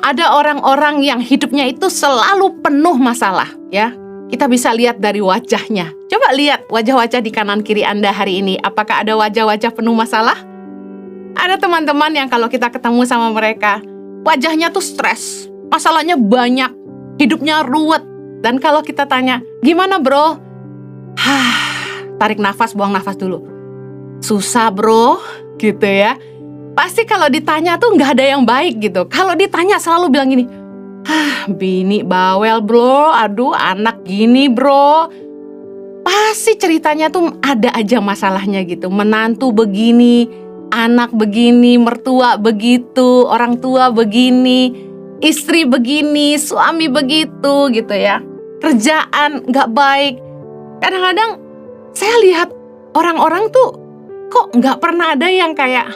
Ada orang-orang yang hidupnya itu selalu penuh masalah, ya. Kita bisa lihat dari wajahnya. Coba lihat wajah-wajah di kanan kiri Anda hari ini. Apakah ada wajah-wajah penuh masalah? Ada teman-teman yang kalau kita ketemu sama mereka, wajahnya tuh stres, masalahnya banyak, hidupnya ruwet. Dan kalau kita tanya, gimana bro? Tarik nafas, buang nafas dulu. Susah bro, gitu ya. Pasti kalau ditanya tuh nggak ada yang baik gitu. Kalau ditanya selalu bilang gini, bini bawel bro, aduh anak gini bro. Pasti ceritanya tuh ada aja masalahnya gitu. Menantu begini, anak begini, mertua begitu, orang tua begini, istri begini, suami begitu gitu ya. Kerjaan nggak baik. Kadang-kadang saya lihat orang-orang tuh kok nggak pernah ada yang kayak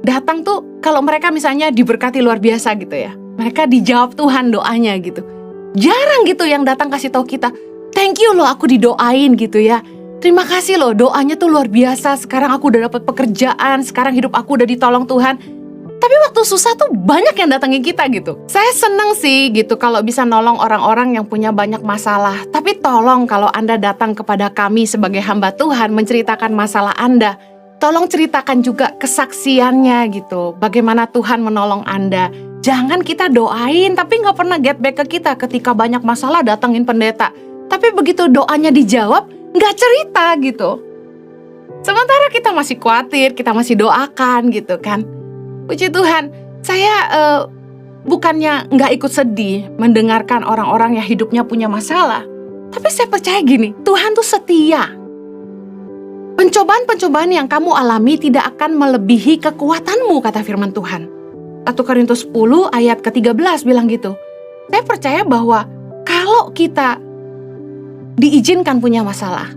datang tuh kalau mereka misalnya diberkati luar biasa gitu ya. Mereka dijawab Tuhan doanya gitu. Jarang gitu yang datang kasih tahu kita, thank you loh aku didoain gitu ya. Terima kasih loh doanya tuh luar biasa. Sekarang aku udah dapat pekerjaan, sekarang hidup aku udah ditolong Tuhan. Tapi waktu susah tuh banyak yang datangin kita gitu. Saya seneng sih gitu kalau bisa nolong orang-orang yang punya banyak masalah. Tapi tolong kalau Anda datang kepada kami sebagai hamba Tuhan menceritakan masalah Anda, tolong ceritakan juga kesaksiannya gitu. Bagaimana Tuhan menolong Anda. Jangan kita doain tapi gak pernah get back ke kita ketika banyak masalah datangin pendeta. Tapi begitu doanya dijawab, gak cerita gitu. Sementara kita masih khawatir, kita masih doakan gitu kan. Puji Tuhan, saya bukannya nggak ikut sedih mendengarkan orang-orang yang hidupnya punya masalah. Tapi saya percaya gini, Tuhan tuh setia. Pencobaan-pencobaan yang kamu alami tidak akan melebihi kekuatanmu, kata firman Tuhan. 1 Korintus 10 ayat ke-13 bilang gitu. Saya percaya bahwa kalau kita diizinkan punya masalah,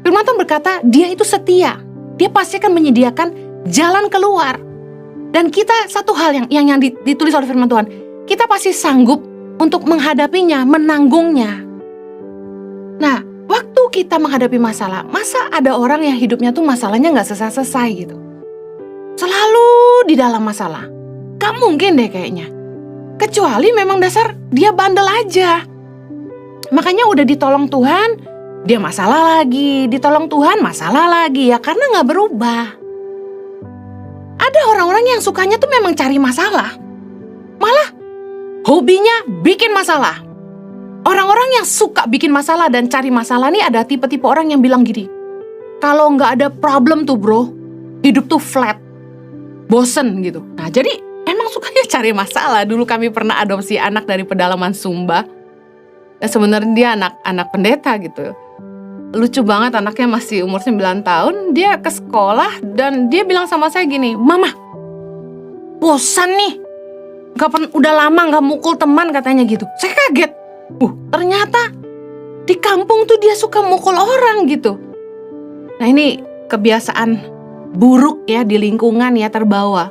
firman Tuhan berkata dia itu setia. Dia pasti akan menyediakan jalan keluar. Dan kita satu hal yang ditulis oleh firman Tuhan, kita pasti sanggup untuk menghadapinya, menanggungnya. Nah, waktu kita menghadapi masalah, masa ada orang yang hidupnya tuh masalahnya gak selesai-selesai gitu. Selalu di dalam masalah. Gak mungkin deh kayaknya. Kecuali memang dasar dia bandel aja. Makanya udah ditolong Tuhan, dia masalah lagi. Ditolong Tuhan, masalah lagi. Ya karena gak berubah. Ada orang-orang yang sukanya tuh memang cari masalah. Malah hobinya bikin masalah. Orang-orang yang suka bikin masalah dan cari masalah nih ada tipe-tipe orang yang bilang gini, kalau nggak ada problem tuh bro, hidup tuh flat, bosen gitu. Nah jadi emang sukanya cari masalah. Dulu kami pernah adopsi anak dari pedalaman Sumba. Dan sebenarnya dia anak pendeta gitu. Lucu banget, anaknya masih umur 9 tahun, dia ke sekolah dan dia bilang sama saya gini, Mama, bosan nih, udah lama gak mukul teman katanya gitu. Saya kaget, ternyata di kampung tuh dia suka mukul orang gitu. Nah ini kebiasaan buruk ya di lingkungan ya terbawa.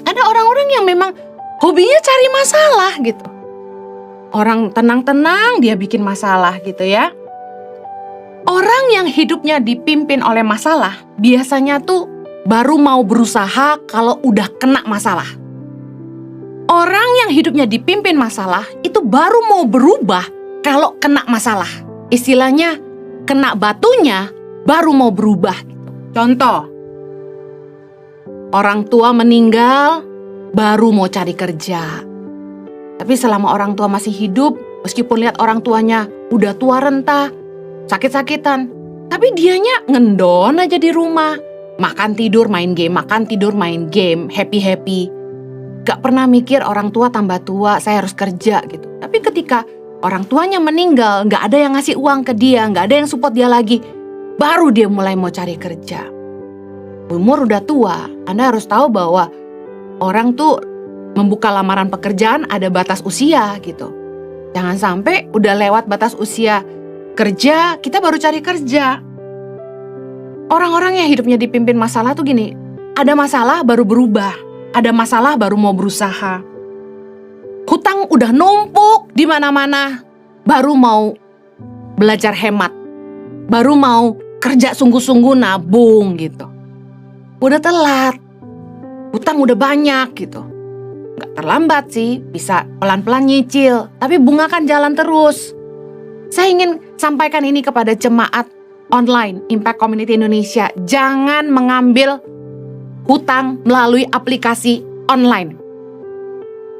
Ada orang-orang yang memang hobinya cari masalah gitu. Orang tenang-tenang dia bikin masalah gitu ya. Orang yang hidupnya dipimpin oleh masalah, biasanya tuh baru mau berusaha kalau udah kena masalah. Orang yang hidupnya dipimpin masalah, itu baru mau berubah kalau kena masalah. Istilahnya, kena batunya, baru mau berubah. Contoh, orang tua meninggal, baru mau cari kerja. Tapi selama orang tua masih hidup, meskipun lihat orang tuanya udah tua renta, sakit-sakitan, tapi dianya ngendon aja di rumah. Makan tidur main game, makan tidur main game, happy-happy. Gak pernah mikir orang tua tambah tua, saya harus kerja gitu. Tapi ketika orang tuanya meninggal, gak ada yang ngasih uang ke dia, gak ada yang support dia lagi, baru dia mulai mau cari kerja. Umur udah tua, Anda harus tahu bahwa orang tuh membuka lamaran pekerjaan ada batas usia gitu. Jangan sampai udah lewat batas usia kerja, kita baru cari kerja. Orang-orang yang hidupnya dipimpin masalah tuh gini, ada masalah baru berubah, ada masalah baru mau berusaha. Hutang udah numpuk di mana-mana, baru mau belajar hemat, baru mau kerja sungguh-sungguh nabung gitu. Udah telat, hutang udah banyak gitu. Nggak terlambat sih, bisa pelan-pelan nyicil, tapi bunga kan jalan terus. Saya ingin sampaikan ini kepada jemaat online Impact Community Indonesia. Jangan mengambil hutang melalui aplikasi online.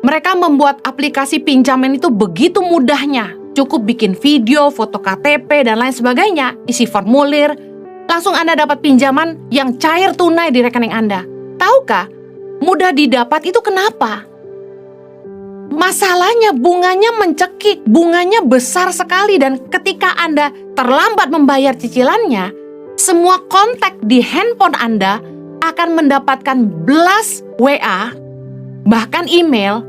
Mereka membuat aplikasi pinjaman itu begitu mudahnya. Cukup bikin video, foto KTP, dan lain sebagainya, isi formulir, langsung Anda dapat pinjaman yang cair tunai di rekening Anda. Tahukah, mudah didapat itu kenapa? Masalahnya bunganya mencekik, bunganya besar sekali, dan ketika Anda terlambat membayar cicilannya, semua kontak di handphone Anda akan mendapatkan blast WA, bahkan email,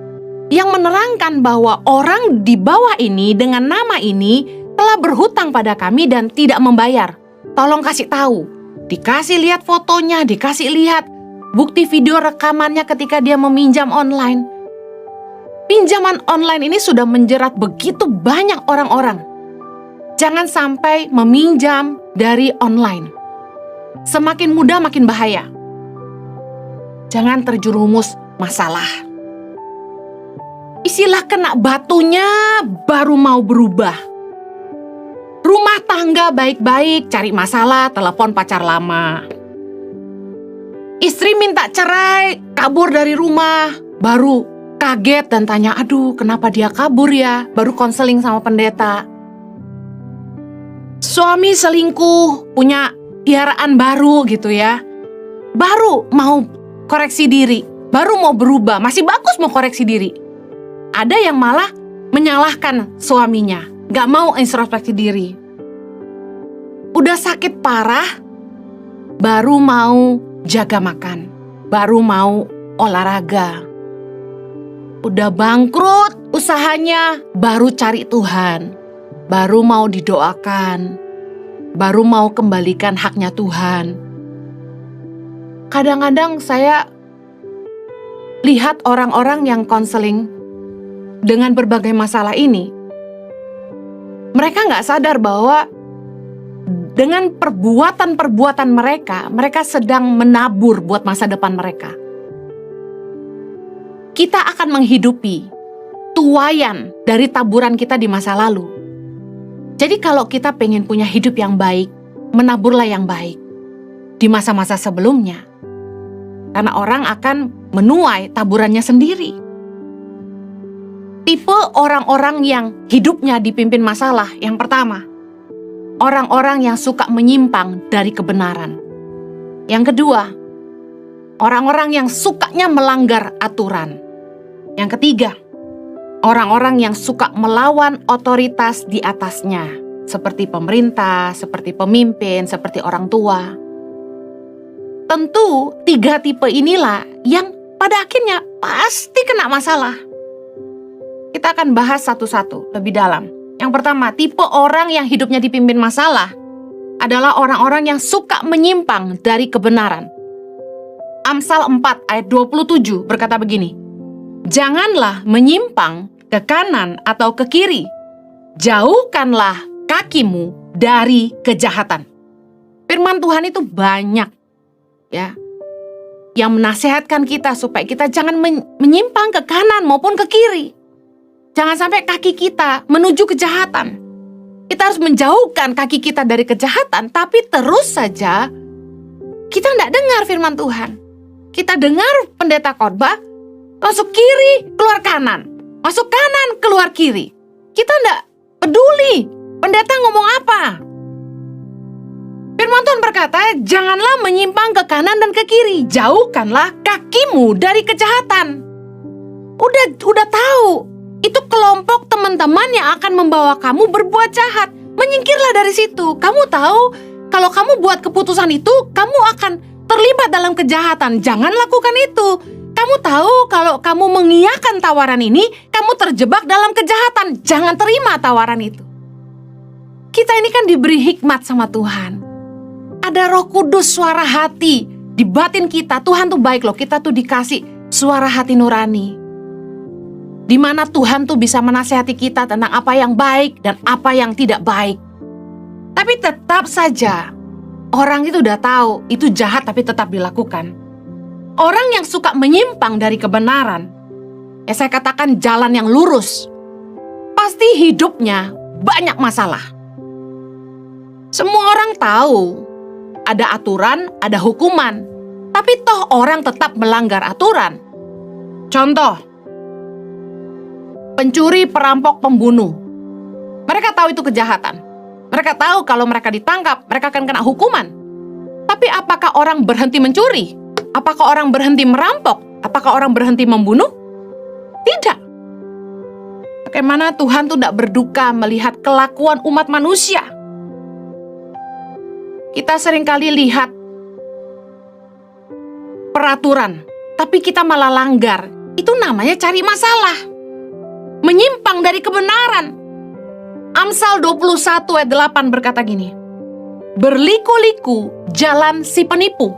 yang menerangkan bahwa orang di bawah ini dengan nama ini telah berhutang pada kami dan tidak membayar. Tolong kasih tahu. Dikasih lihat fotonya, dikasih lihat bukti video rekamannya ketika dia meminjam online. Pinjaman online ini sudah menjerat begitu banyak orang-orang. Jangan sampai meminjam dari online. Semakin mudah makin bahaya. Jangan terjerumus masalah. Istilah kena batunya baru mau berubah. Rumah tangga baik-baik, cari masalah, telepon pacar lama. Istri minta cerai, kabur dari rumah, baru kaget dan tanya, aduh kenapa dia kabur ya? Baru konseling sama pendeta. Suami selingkuh, punya piaraan baru gitu ya. Baru mau koreksi diri, baru mau berubah, masih bagus mau koreksi diri. Ada yang malah menyalahkan suaminya, gak mau introspeksi diri. Udah sakit parah, baru mau jaga makan, baru mau olahraga. Udah bangkrut usahanya, baru cari Tuhan, baru mau didoakan, baru mau kembalikan haknya Tuhan. Kadang-kadang saya lihat orang-orang yang konseling dengan berbagai masalah ini, mereka nggak sadar bahwa dengan perbuatan-perbuatan mereka sedang menabur buat masa depan mereka. Kita akan menghidupi tuaian dari taburan kita di masa lalu. Jadi kalau kita pengen punya hidup yang baik, menaburlah yang baik di masa-masa sebelumnya. Karena orang akan menuai taburannya sendiri. Tipe orang-orang yang hidupnya dipimpin masalah, yang pertama, orang-orang yang suka menyimpang dari kebenaran. Yang kedua, orang-orang yang sukanya melanggar aturan. Yang ketiga, orang-orang yang suka melawan otoritas di atasnya, seperti pemerintah, seperti pemimpin, seperti orang tua. Tentu, tiga tipe inilah yang pada akhirnya pasti kena masalah. Kita akan bahas satu-satu lebih dalam. Yang pertama, tipe orang yang hidupnya dipimpin masalah adalah orang-orang yang suka menyimpang dari kebenaran. Amsal 4 ayat 27 berkata begini, "Janganlah menyimpang ke kanan atau ke kiri. Jauhkanlah kakimu dari kejahatan." Firman Tuhan itu banyak ya, yang menasihatkan kita supaya kita jangan menyimpang ke kanan maupun ke kiri. Jangan sampai kaki kita menuju kejahatan. Kita harus menjauhkan kaki kita dari kejahatan, tapi terus saja kita tidak dengar firman Tuhan. Kita dengar pendeta khotbah, masuk kiri, keluar kanan. Masuk kanan, keluar kiri. Kita tidak peduli pendeta ngomong apa. Firman Tuhan berkata, janganlah menyimpang ke kanan dan ke kiri. Jauhkanlah kakimu dari kejahatan. Udah tahu. Itu kelompok teman-teman yang akan membawa kamu berbuat jahat. Menyingkirlah dari situ. Kamu tahu, kalau kamu buat keputusan itu, kamu akan terlibat dalam kejahatan. Jangan lakukan itu. Kamu tahu, kalau kamu mengiyakan tawaran ini, kamu terjebak dalam kejahatan. Jangan terima tawaran itu. Kita ini kan diberi hikmat sama Tuhan. Ada Roh Kudus, suara hati. Di batin kita, Tuhan tuh baik loh. Kita tuh dikasih suara hati nurani, di mana Tuhan tuh bisa menasihati kita tentang apa yang baik dan apa yang tidak baik. Tapi tetap saja, orang itu udah tahu, itu jahat tapi tetap dilakukan. Orang yang suka menyimpang dari kebenaran, saya katakan jalan yang lurus, pasti hidupnya banyak masalah. Semua orang tahu ada aturan, ada hukuman, tapi toh orang tetap melanggar aturan. Contoh, pencuri, perampok, pembunuh. Mereka tahu itu kejahatan. Mereka tahu kalau mereka ditangkap, mereka akan kena hukuman. Tapi apakah orang berhenti mencuri? Apakah orang berhenti merampok? Apakah orang berhenti membunuh? Tidak. Bagaimana Tuhan tuh tidak berduka melihat kelakuan umat manusia? Kita seringkali lihat peraturan, tapi kita malah langgar. Itu namanya cari masalah. Menyimpang dari kebenaran. Amsal 21 ayat 8 berkata gini, berliku-liku jalan si penipu,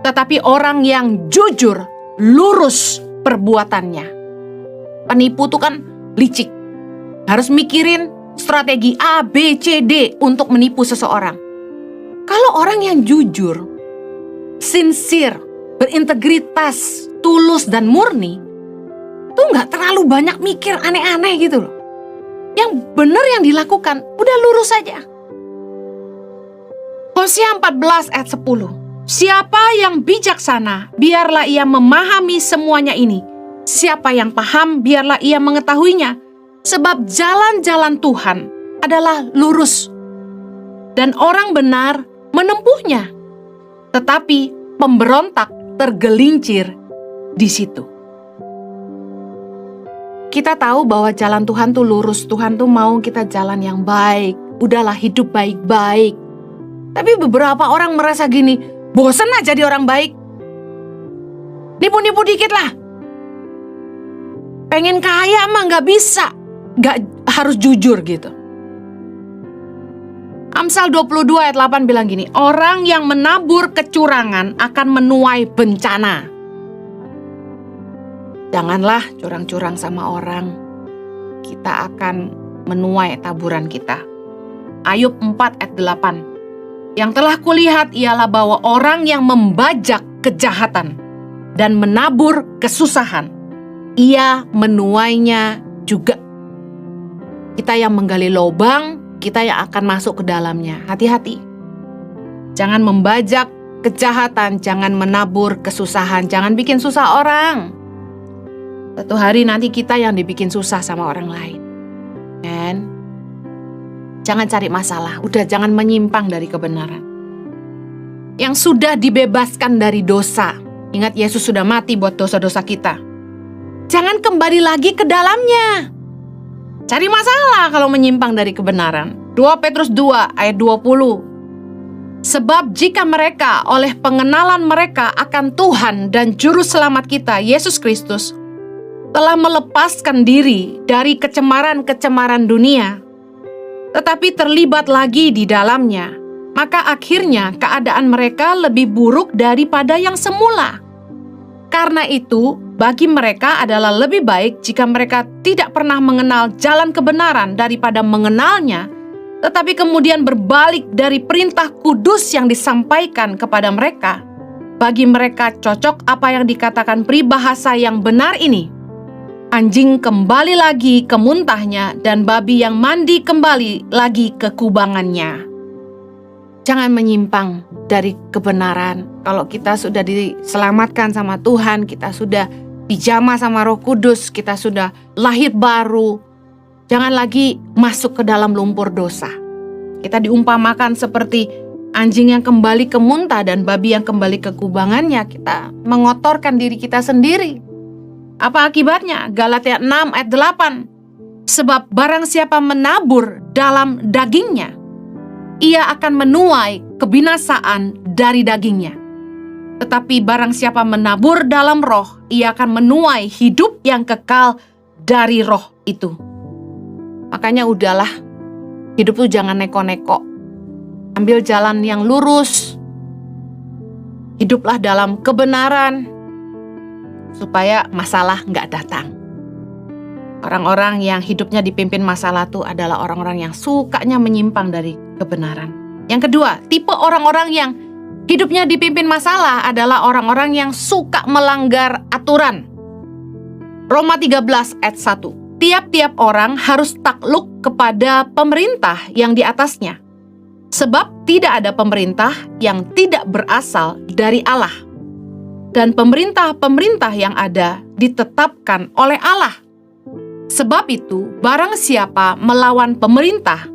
tetapi orang yang jujur lurus perbuatannya. Penipu itu kan licik. Harus mikirin strategi A, B, C, D untuk menipu seseorang. Kalau orang yang jujur, sincere, berintegritas, tulus dan murni, tuh nggak terlalu banyak mikir aneh-aneh gitu loh. Yang benar yang dilakukan, udah lurus saja. Hosea 14 ayat 10. Siapa yang bijaksana, biarlah ia memahami semuanya ini. Siapa yang paham, biarlah ia mengetahuinya. Sebab jalan-jalan Tuhan adalah lurus, dan orang benar menempuhnya. Tetapi pemberontak tergelincir di situ. Kita tahu bahwa jalan Tuhan tuh lurus. Tuhan tuh mau kita jalan yang baik. Udahlah, hidup baik-baik. Tapi beberapa orang merasa gini, bosen lah jadi orang baik. Nipu-nipu dikit lah. Pengen kaya mah gak bisa. Gak harus jujur gitu. Amsal 22 ayat 8 bilang gini, orang yang menabur kecurangan akan menuai bencana. Janganlah curang-curang sama orang. Kita akan menuai taburan kita. Ayub 4 ayat 8. Yang telah kulihat ialah bahwa orang yang membajak kejahatan dan menabur kesusahan, ia menuainya juga. Kita yang menggali lubang, kita yang akan masuk ke dalamnya. Hati-hati. Jangan membajak kejahatan, jangan menabur kesusahan, jangan bikin susah orang. Satu hari nanti kita yang dibikin susah sama orang lain. Dan jangan cari masalah, udah jangan menyimpang dari kebenaran. Yang sudah dibebaskan dari dosa, ingat Yesus sudah mati buat dosa-dosa kita. Jangan kembali lagi ke dalamnya. Cari masalah kalau menyimpang dari kebenaran. 2 Petrus 2 ayat 20. Sebab jika mereka oleh pengenalan mereka akan Tuhan dan Juru Selamat kita, Yesus Kristus, telah melepaskan diri dari kecemaran-kecemaran dunia, tetapi terlibat lagi di dalamnya, maka akhirnya keadaan mereka lebih buruk daripada yang semula. Karena itu, bagi mereka adalah lebih baik jika mereka tidak pernah mengenal jalan kebenaran daripada mengenalnya, tetapi kemudian berbalik dari perintah kudus yang disampaikan kepada mereka. Bagi mereka cocok apa yang dikatakan peribahasa yang benar ini. Anjing kembali lagi ke muntahnya, dan babi yang mandi kembali lagi ke kubangannya. Jangan menyimpang dari kebenaran. Kalau kita sudah diselamatkan sama Tuhan, kita sudah dijamah sama Roh Kudus, kita sudah lahir baru, jangan lagi masuk ke dalam lumpur dosa. Kita diumpamakan seperti anjing yang kembali ke muntah dan babi yang kembali ke kubangannya. Kita mengotorkan diri kita sendiri. Apa akibatnya? Galatia 6 ayat 8. Sebab barang siapa menabur dalam dagingnya, ia akan menuai kebinasaan dari dagingnya. Tetapi barang siapa menabur dalam roh, ia akan menuai hidup yang kekal dari roh itu. Makanya udahlah, hidup tuh jangan neko-neko. Ambil jalan yang lurus. Hiduplah dalam kebenaran, supaya masalah nggak datang. Orang-orang yang hidupnya dipimpin masalah itu adalah orang-orang yang sukanya menyimpang dari kebenaran. Yang kedua, tipe orang-orang yang hidupnya dipimpin masalah adalah orang-orang yang suka melanggar aturan. Roma 13 ayat 1. Tiap-tiap orang harus takluk kepada pemerintah yang di atasnya. Sebab tidak ada pemerintah yang tidak berasal dari Allah. Dan pemerintah-pemerintah yang ada ditetapkan oleh Allah. Sebab itu, barang siapa melawan pemerintah,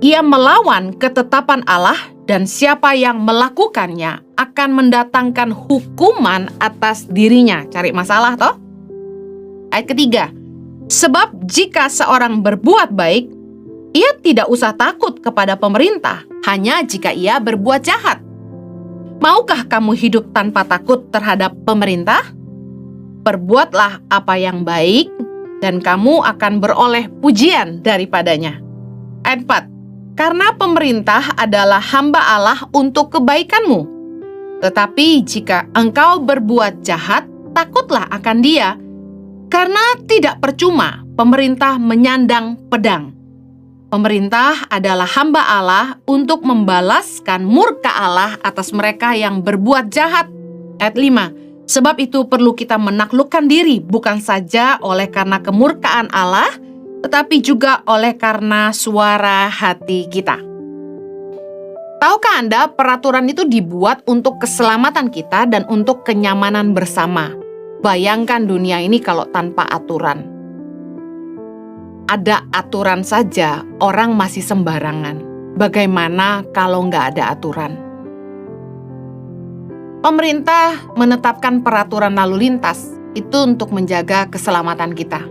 ia melawan ketetapan Allah, dan siapa yang melakukannya akan mendatangkan hukuman atas dirinya. Cari masalah toh? Ayat ketiga, sebab jika seorang berbuat baik, ia tidak usah takut kepada pemerintah, hanya jika ia berbuat jahat. Maukah kamu hidup tanpa takut terhadap pemerintah? Perbuatlah apa yang baik, dan kamu akan beroleh pujian daripadanya. Ayat 4, karena pemerintah adalah hamba Allah untuk kebaikanmu. Tetapi jika engkau berbuat jahat, takutlah akan dia, karena tidak percuma pemerintah menyandang pedang. Pemerintah adalah hamba Allah untuk membalaskan murka Allah atas mereka yang berbuat jahat. Ayat 5, sebab itu perlu kita menaklukkan diri bukan saja oleh karena kemurkaan Allah, tetapi juga oleh karena suara hati kita. Tahukah Anda, peraturan itu dibuat untuk keselamatan kita dan untuk kenyamanan bersama. Bayangkan dunia ini kalau tanpa aturan. Ada aturan saja, orang masih sembarangan. Bagaimana kalau nggak ada aturan? Pemerintah menetapkan peraturan lalu lintas itu untuk menjaga keselamatan kita.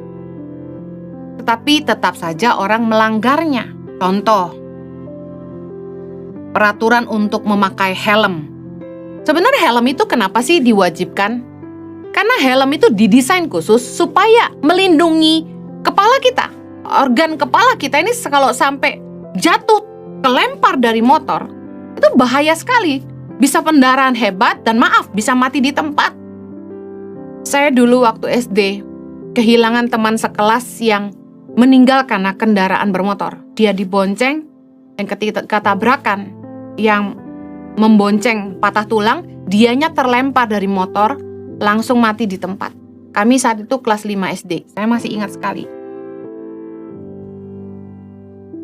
Tetapi tetap saja orang melanggarnya. Contoh, peraturan untuk memakai helm. Sebenarnya helm itu kenapa sih diwajibkan? Karena helm itu didesain khusus supaya melindungi kepala kita. Organ kepala kita ini kalau sampai jatuh, kelempar dari motor, itu bahaya sekali. Bisa pendarahan hebat dan maaf, bisa mati di tempat. Saya dulu waktu SD, kehilangan teman sekelas yang meninggal karena kendaraan bermotor. Dia dibonceng dan ketika tabrakan yang membonceng patah tulang, dianya terlempar dari motor, langsung mati di tempat. Kami saat itu kelas 5 SD, saya masih ingat sekali.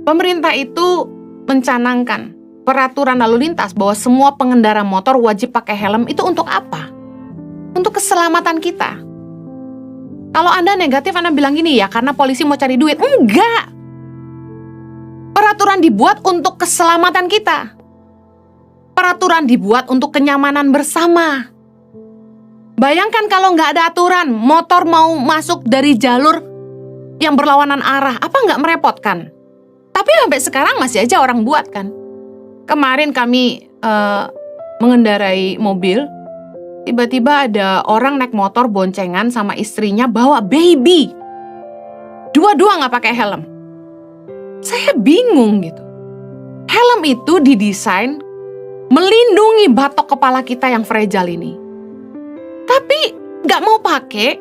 Pemerintah itu mencanangkan peraturan lalu lintas bahwa semua pengendara motor wajib pakai helm. Itu untuk apa? Untuk keselamatan kita. Kalau Anda negatif, Anda bilang gini, ya karena polisi mau cari duit. Enggak. Peraturan dibuat untuk keselamatan kita. Peraturan dibuat untuk kenyamanan bersama. Bayangkan kalau nggak ada aturan, motor mau masuk dari jalur yang berlawanan arah, apa nggak merepotkan? Tapi sampai sekarang masih aja orang buat kan. Kemarin kami mengendarai mobil, tiba-tiba ada orang naik motor boncengan sama istrinya bawa baby. Dua-dua nggak pakai helm. Saya bingung gitu. Helm itu didesain melindungi batok kepala kita yang fragile ini. Tapi nggak mau pakai,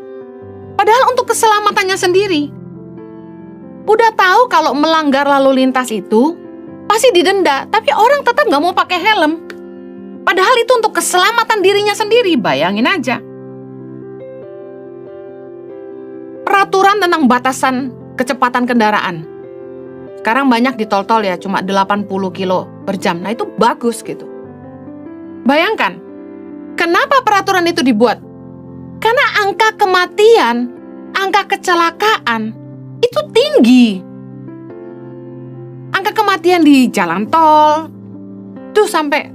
padahal untuk keselamatannya sendiri. Udah tahu kalau melanggar lalu lintas itu pasti didenda, tapi orang tetap nggak mau pakai helm. Padahal itu untuk keselamatan dirinya sendiri, bayangin aja. Peraturan tentang batasan kecepatan kendaraan. Sekarang banyak di tol-tol ya, cuma 80 kilo per jam. Nah itu bagus gitu. Bayangkan, kenapa peraturan itu dibuat? Karena angka kematian, angka kecelakaan itu tinggi. Angka kematian di jalan tol itu sampai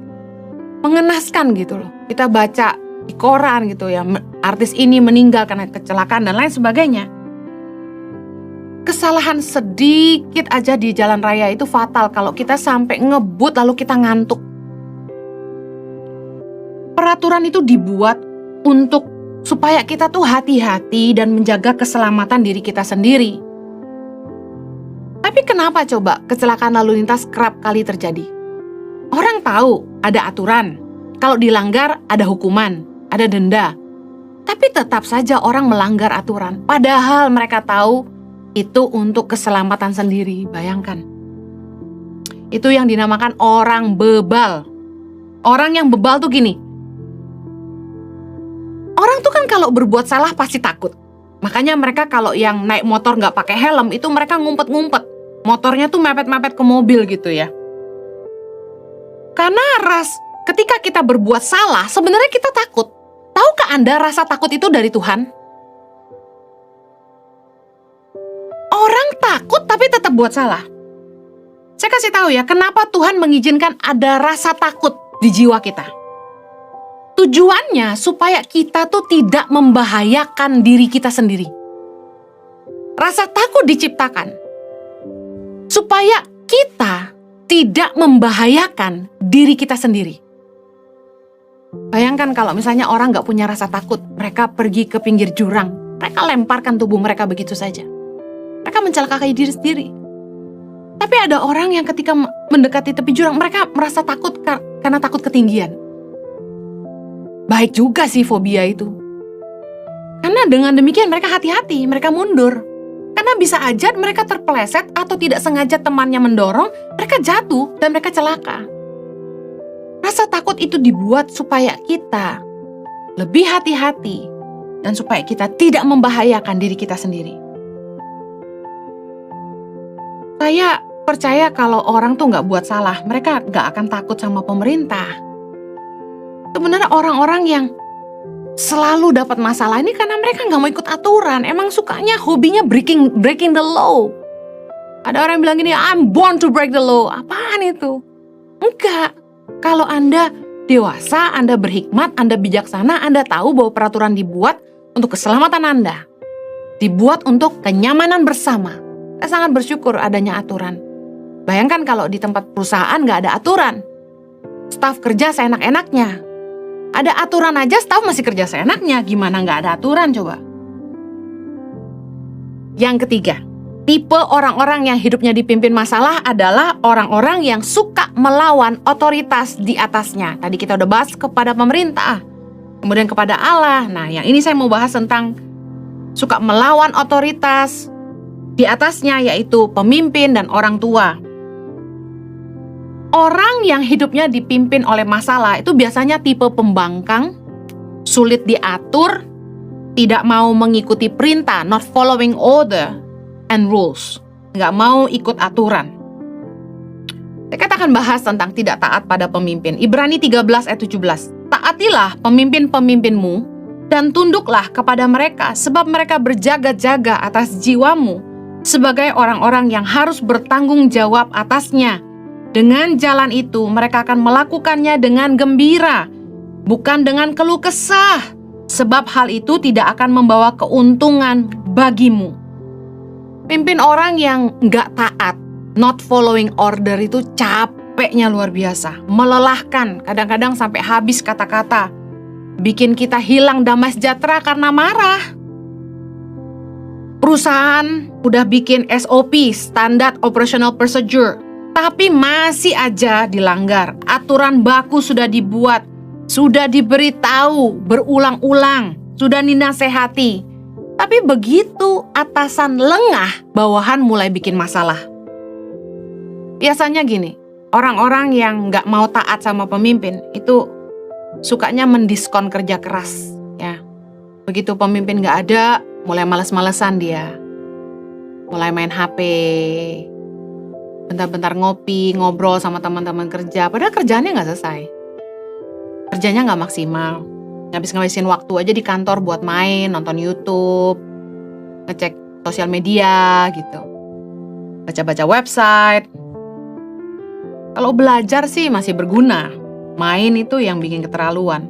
mengenaskan gitu loh. Kita baca di koran gitu ya, artis ini meninggal karena kecelakaan dan lain sebagainya. Kesalahan sedikit aja di jalan raya itu fatal kalau kita sampai ngebut lalu kita ngantuk. Peraturan itu dibuat untuk supaya kita tuh hati-hati dan menjaga keselamatan diri kita sendiri. Tapi kenapa coba kecelakaan lalu lintas kerap kali terjadi? Orang tahu ada aturan, kalau dilanggar ada hukuman, ada denda. Tapi tetap saja orang melanggar aturan, padahal mereka tahu itu untuk keselamatan sendiri. Bayangkan. Itu yang dinamakan orang bebal. Orang yang bebal tuh gini. Orang tuh kan kalau berbuat salah pasti takut. Makanya mereka kalau yang naik motor nggak pakai helm, itu mereka ngumpet-ngumpet. Motornya tuh mepet-mepet ke mobil gitu ya. Karena ketika kita berbuat salah, sebenarnya kita takut. Tahukah Anda rasa takut itu dari Tuhan? Orang takut tapi tetap buat salah. Saya kasih tahu ya, kenapa Tuhan mengizinkan ada rasa takut di jiwa kita. Tujuannya supaya kita tuh tidak membahayakan diri kita sendiri. Rasa takut diciptakan supaya kita tidak membahayakan diri kita sendiri. Bayangkan kalau misalnya orang gak punya rasa takut, mereka pergi ke pinggir jurang, mereka lemparkan tubuh mereka begitu saja. Mereka mencelakai diri sendiri. Tapi ada orang yang ketika mendekati tepi jurang, mereka merasa takut karena takut ketinggian. Baik juga sih fobia itu. Karena dengan demikian mereka hati-hati, mereka mundur. Karena bisa aja mereka terpeleset atau tidak sengaja temannya mendorong, mereka jatuh dan mereka celaka. Rasa takut itu dibuat supaya kita lebih hati-hati dan supaya kita tidak membahayakan diri kita sendiri. Saya percaya kalau orang tuh nggak buat salah, mereka nggak akan takut sama pemerintah. Sebenarnya orang-orang yang selalu dapat masalah ini karena mereka nggak mau ikut aturan. Emang sukanya, hobinya breaking the law. Ada orang yang bilang gini, I'm born to break the law. Apaan itu? Enggak. Kalau Anda dewasa, Anda berhikmat, Anda bijaksana, Anda tahu bahwa peraturan dibuat untuk keselamatan Anda. Dibuat untuk kenyamanan bersama. Saya sangat bersyukur adanya aturan. Bayangkan kalau di tempat perusahaan nggak ada aturan. Staf kerja seenak-enaknya. Ada aturan aja, staf masih kerja seenaknya. Gimana nggak ada aturan coba? Yang ketiga, tipe orang-orang yang hidupnya dipimpin masalah adalah orang-orang yang suka melawan otoritas di atasnya. Tadi kita udah bahas kepada pemerintah, kemudian kepada Allah. Nah, yang ini saya mau bahas tentang suka melawan otoritas di atasnya, yaitu pemimpin dan orang tua. Orang yang hidupnya dipimpin oleh masalah itu biasanya tipe pembangkang, sulit diatur, tidak mau mengikuti perintah, not following order and rules. Nggak mau ikut aturan. Kita akan bahas tentang tidak taat pada pemimpin. Ibrani 13 ayat 17. Taatilah pemimpin-pemimpinmu dan tunduklah kepada mereka, sebab mereka berjaga-jaga atas jiwamu sebagai orang-orang yang harus bertanggung jawab atasnya. Dengan jalan itu, mereka akan melakukannya dengan gembira, bukan dengan keluh kesah, sebab hal itu tidak akan membawa keuntungan bagimu. Pimpin orang yang nggak taat, not following order itu capeknya luar biasa, melelahkan, kadang-kadang sampai habis kata-kata, bikin kita hilang damai sejahtera karena marah. Perusahaan udah bikin SOP, Standard Operational Procedure, tapi masih aja dilanggar. Aturan baku sudah dibuat, sudah diberitahu berulang-ulang, sudah dinasehati. Tapi begitu atasan lengah, bawahan mulai bikin masalah. Biasanya gini, orang-orang yang nggak mau taat sama pemimpin itu sukanya mendiskon kerja keras. Ya, begitu pemimpin nggak ada, mulai males-malesan dia, mulai main HP. Bentar-bentar ngopi, ngobrol sama teman-teman kerja, padahal kerjaannya nggak selesai. Kerjanya nggak maksimal. Ngabis-ngabisin waktu aja di kantor buat main, nonton YouTube, ngecek sosial media gitu. Baca-baca website. Kalau belajar sih masih berguna. Main itu yang bikin keterlaluan.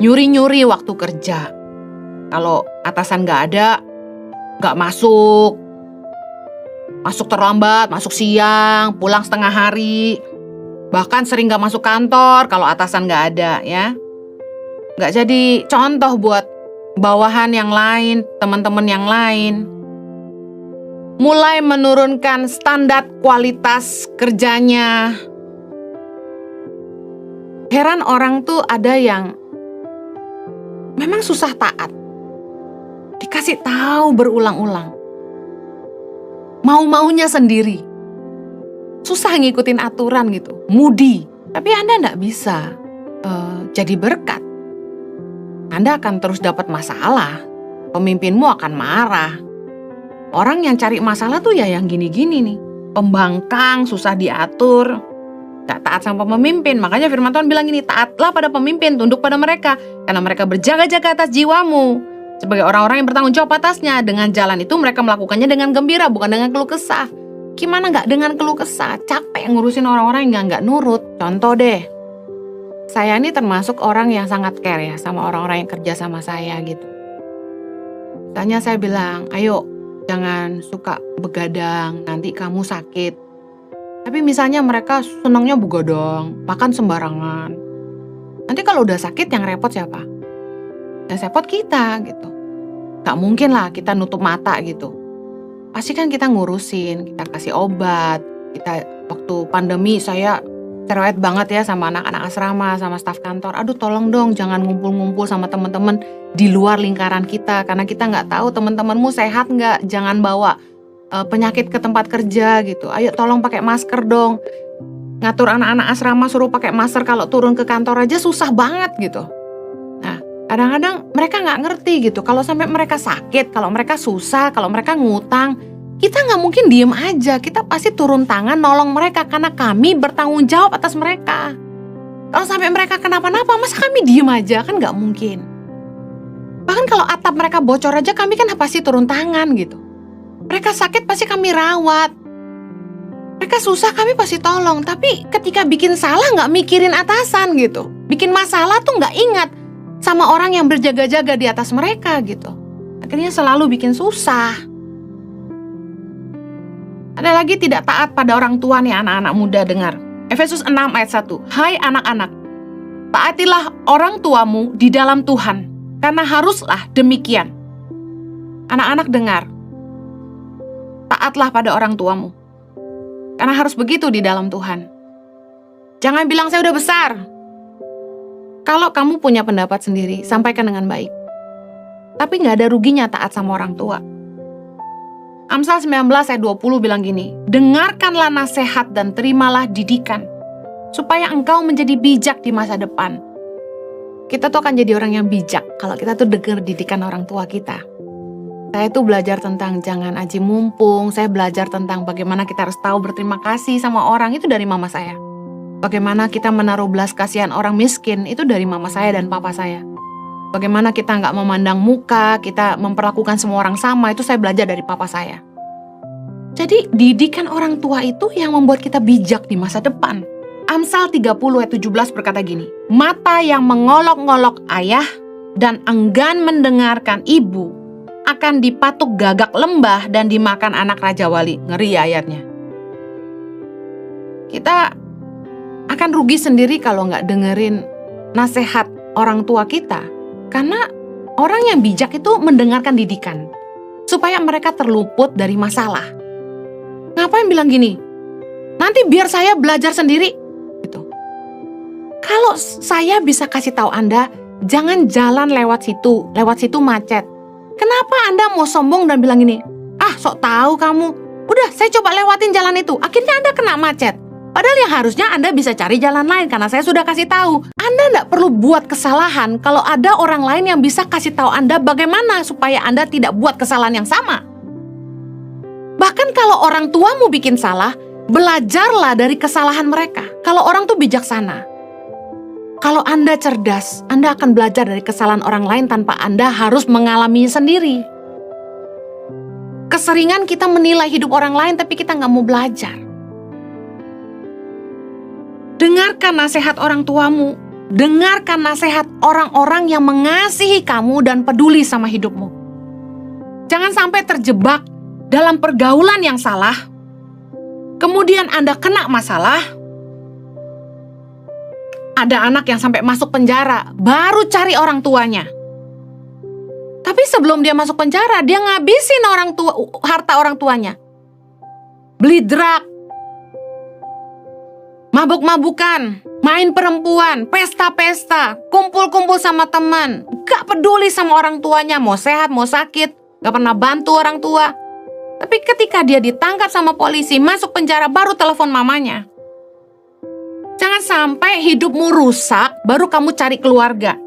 Nyuri-nyuri waktu kerja. Kalau atasan nggak ada, nggak masuk. Masuk terlambat, masuk siang, pulang setengah hari. Bahkan sering gak masuk kantor kalau atasan gak ada ya. Gak jadi contoh buat bawahan yang lain, teman-teman yang lain. Mulai menurunkan standar kualitas kerjanya. Heran orang tuh ada yang memang susah taat. Dikasih tahu berulang-ulang. Mau-maunya sendiri. Susah ngikutin aturan gitu. Moody. Tapi Anda nggak bisa jadi berkat. Anda akan terus dapat masalah. pemimpinmu akan marah. Orang yang cari masalah tuh ya yang gini-gini nih. Pembangkang, susah diatur, gak taat sama pemimpin. Makanya firman Tuhan bilang gini, taatlah pada pemimpin, tunduk pada mereka, karena mereka berjaga-jaga atas jiwamu. Sebagai orang-orang yang bertanggung jawab atasnya. Dengan jalan itu mereka melakukannya dengan gembira, bukan dengan keluh kesah. Gimana gak dengan keluh kesah? Capek ngurusin orang-orang yang gak nurut. Contoh deh, saya ini termasuk orang yang sangat care ya sama orang-orang yang kerja sama saya gitu. Tanya saya bilang, ayo jangan suka begadang, nanti kamu sakit. Tapi misalnya mereka senangnya begadang, makan sembarangan. Nanti kalau udah sakit yang repot siapa? Yang repot kita gitu. Gak mungkin lah kita nutup mata gitu. Pasti kan kita ngurusin, kita kasih obat. Kita waktu pandemi saya cerewet banget ya sama anak-anak asrama, sama staf kantor. Aduh tolong dong jangan ngumpul-ngumpul sama teman-teman di luar lingkaran kita. Karena kita nggak tahu teman-temanmu sehat nggak. Jangan bawa penyakit ke tempat kerja gitu. Ayo tolong pakai masker dong. Ngatur anak-anak asrama suruh pakai masker kalau turun ke kantor aja susah banget gitu. Nah kadang-kadang mereka nggak ngerti gitu. Kalau sampai mereka sakit, kalau mereka susah, kalau mereka ngutang, kita nggak mungkin diem aja, kita pasti turun tangan nolong mereka karena kami bertanggung jawab atas mereka. Kalau sampai mereka kenapa-napa, masa kami diem aja? Kan nggak mungkin. Bahkan kalau atap mereka bocor aja, kami kan pasti turun tangan gitu. Mereka sakit pasti kami rawat. Mereka susah kami pasti tolong. Tapi ketika bikin salah nggak mikirin atasan gitu. Bikin masalah tuh nggak ingat sama orang yang berjaga-jaga di atas mereka gitu. Akhirnya selalu bikin susah. Ada lagi tidak taat pada orang tua nih anak-anak muda, dengar. Efesus 6 ayat 1. Hai anak-anak, taatilah orang tuamu di dalam Tuhan, karena haruslah demikian. Anak-anak dengar, taatlah pada orang tuamu, karena harus begitu di dalam Tuhan. Jangan bilang saya udah besar. Kalau kamu punya pendapat sendiri, sampaikan dengan baik. Tapi gak ada ruginya taat sama orang tua. Amsal 19 ayat 20 bilang gini, dengarkanlah nasihat dan terimalah didikan, supaya engkau menjadi bijak di masa depan. Kita tuh akan jadi orang yang bijak kalau kita tuh dengar didikan orang tua kita. Saya tuh belajar tentang jangan aji mumpung, saya belajar tentang bagaimana kita harus tahu berterima kasih sama orang, itu dari mama saya. Bagaimana kita menaruh belas kasihan orang miskin, itu dari mama saya dan papa saya. Bagaimana kita nggak memandang muka, kita memperlakukan semua orang sama, itu saya belajar dari papa saya. Jadi didikan orang tua itu yang membuat kita bijak di masa depan. Amsal 30 ayat 17 berkata gini, mata yang mengolok-ngolok ayah dan enggan mendengarkan ibu akan dipatuk gagak lembah dan dimakan anak Raja Wali. Ngeri ayatnya. Kita akan rugi sendiri kalau nggak dengerin nasihat orang tua kita. Karena orang yang bijak itu mendengarkan didikan, supaya mereka terluput dari masalah. Ngapain bilang gini, nanti biar saya belajar sendiri. Gitu. Kalau saya bisa kasih tahu Anda, jangan jalan lewat situ macet. Kenapa Anda mau sombong dan bilang gini, ah sok tahu kamu, udah saya coba lewatin jalan itu, akhirnya Anda kena macet. Padahal yang harusnya Anda bisa cari jalan lain karena saya sudah kasih tahu. Anda tidak perlu buat kesalahan kalau ada orang lain yang bisa kasih tahu Anda bagaimana supaya Anda tidak buat kesalahan yang sama. Bahkan kalau orang tuamu bikin salah, belajarlah dari kesalahan mereka. Kalau orang tuh bijaksana. Kalau Anda cerdas, Anda akan belajar dari kesalahan orang lain tanpa Anda harus mengalaminya sendiri. Keseringan kita menilai hidup orang lain tapi kita nggak mau belajar. Dengarkan nasihat orang tuamu. Dengarkan nasihat orang-orang yang mengasihi kamu dan peduli sama hidupmu. Jangan sampai terjebak dalam pergaulan yang salah. Kemudian Anda kena masalah. Ada anak yang sampai masuk penjara, baru cari orang tuanya. Tapi sebelum dia masuk penjara, dia ngabisin harta orang tuanya. Beli drug, mabuk-mabukan, main perempuan, pesta-pesta, kumpul-kumpul sama teman. Gak peduli sama orang tuanya, mau sehat, mau sakit. Gak pernah bantu orang tua. Tapi ketika dia ditangkap sama polisi, masuk penjara, baru telepon mamanya. Jangan sampai hidupmu rusak, baru kamu cari keluarga.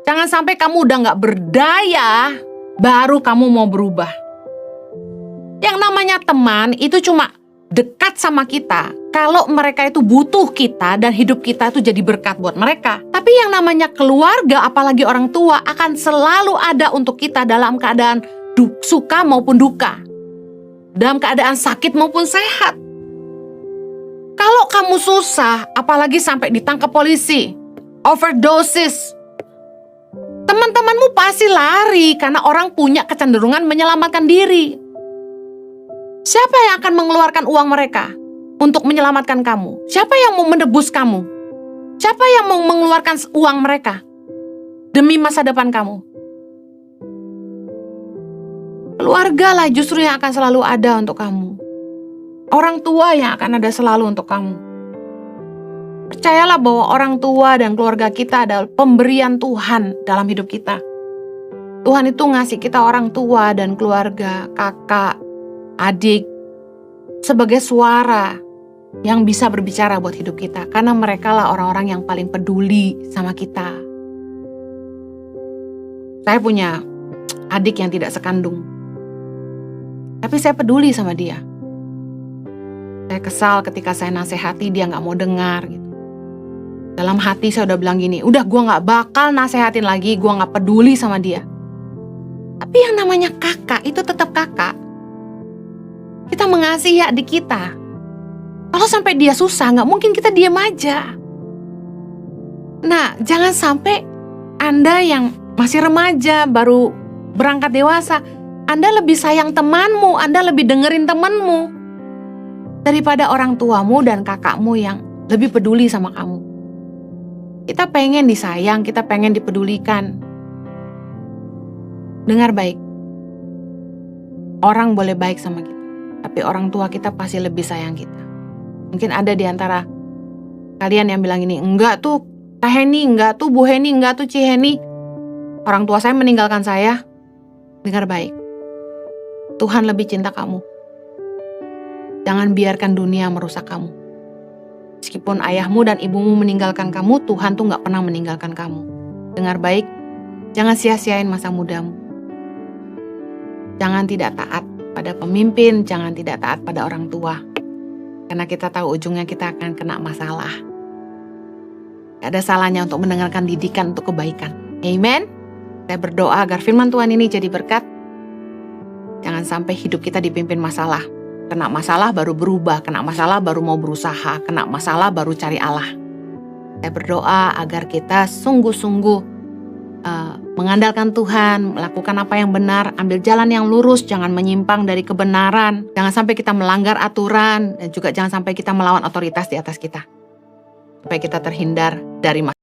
Jangan sampai kamu udah gak berdaya, baru kamu mau berubah. Yang namanya teman itu cuma dekat sama kita kalau mereka itu butuh kita dan hidup kita itu jadi berkat buat mereka. Tapi yang namanya keluarga, apalagi orang tua, akan selalu ada untuk kita dalam keadaan suka maupun duka, dalam keadaan sakit maupun sehat. Kalau kamu susah, apalagi sampai ditangkap polisi, overdosis, teman-temanmu pasti lari karena orang punya kecenderungan menyelamatkan diri. Siapa yang akan mengeluarkan uang mereka untuk menyelamatkan kamu? Siapa yang mau menebus kamu? Siapa yang mau mengeluarkan uang mereka demi masa depan kamu? Keluarga lah justru yang akan selalu ada untuk kamu. Orang tua yang akan ada selalu untuk kamu. Percayalah bahwa orang tua dan keluarga kita adalah pemberian Tuhan dalam hidup kita. Tuhan itu ngasih kita orang tua dan keluarga, kakak, adik, sebagai suara yang bisa berbicara buat hidup kita. Karena mereka lah orang-orang yang paling peduli sama kita. Saya punya adik yang tidak sekandung, tapi saya peduli sama dia. Saya kesal ketika saya nasihati dia gak mau dengar gitu. Dalam hati saya udah bilang gini, udah gue gak bakal nasehatin lagi, gue gak peduli sama dia. Tapi yang namanya kakak itu tetap kakak. Kita mengasihi adik kita. Kalau sampai dia susah, gak mungkin kita diam aja. Nah, jangan sampai Anda yang masih remaja, baru berangkat dewasa, Anda lebih sayang temanmu, Anda lebih dengerin temanmu daripada orang tuamu dan kakakmu yang lebih peduli sama kamu. Kita pengen disayang, kita pengen dipedulikan. Dengar baik. Orang boleh baik sama kita, tapi orang tua kita pasti lebih sayang kita. Mungkin ada di antara kalian yang bilang ini, enggak tuh Kak Heni, enggak tuh Bu Heni, enggak tuh Ci Heni, orang tua saya meninggalkan saya. Dengar baik. Tuhan lebih cinta kamu. Jangan biarkan dunia merusak kamu. Meskipun ayahmu dan ibumu meninggalkan kamu, Tuhan tuh gak pernah meninggalkan kamu. Dengar baik, jangan sia-siain masa mudamu. Jangan tidak taat pada pemimpin, jangan tidak taat pada orang tua. Karena kita tahu ujungnya kita akan kena masalah. Gak ada salahnya untuk mendengarkan didikan untuk kebaikan. Amen. Saya berdoa agar firman Tuhan ini jadi berkat. Jangan sampai hidup kita dipimpin masalah. Kena masalah baru berubah, kena masalah baru mau berusaha, kena masalah baru cari Allah. Saya berdoa agar kita sungguh-sungguh mengandalkan Tuhan, melakukan apa yang benar, ambil jalan yang lurus, jangan menyimpang dari kebenaran, jangan sampai kita melanggar aturan, dan juga jangan sampai kita melawan otoritas di atas kita. Supaya kita terhindar dari masalah.